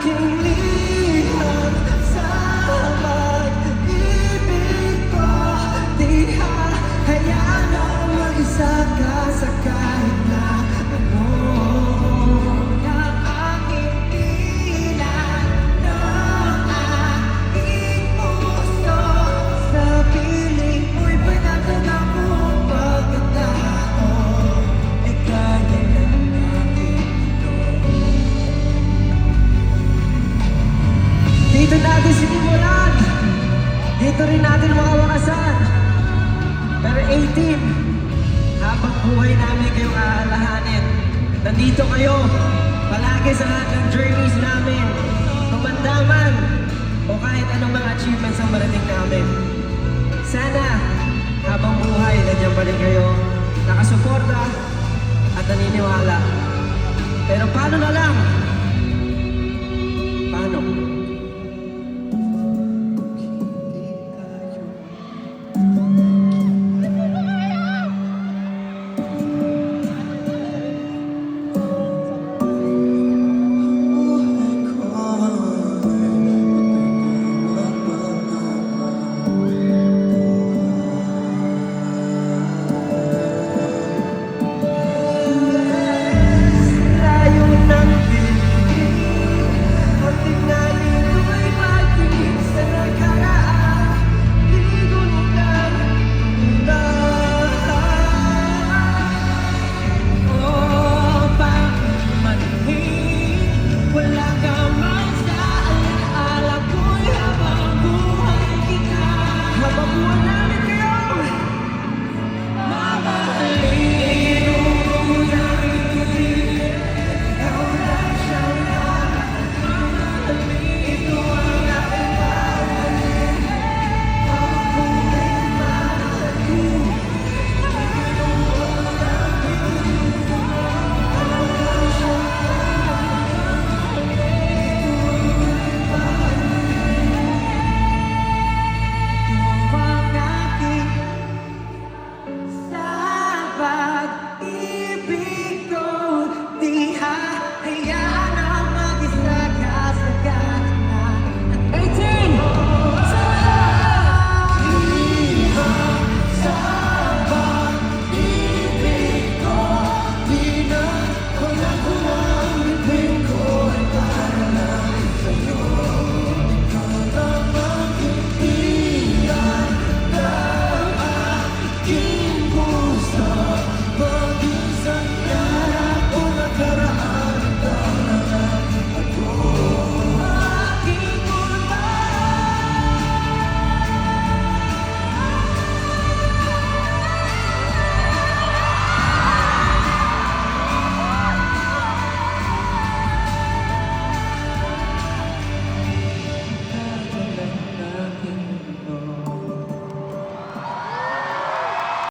aking liham sa pag-ibig ko. Di hahayaan na mag-isa ka sa kahit na ano. Na aking pilan ng aking puso. Sa piling mo'y panatag ang buong pagkatao. Ay kaya lang natin ito. Dito natin sinimulan, dito rin natin makawakasan. Pero 18, habang buhay namin kayong aalahanin. Nandito kayo, palagi sa lahat ng journeys namin. Kumandaman, o kahit anong mga achievements ang marating namin. Sana, habang buhay, nandiyan pa rin kayo, nakasuporta at naniniwala. Pero paano na lang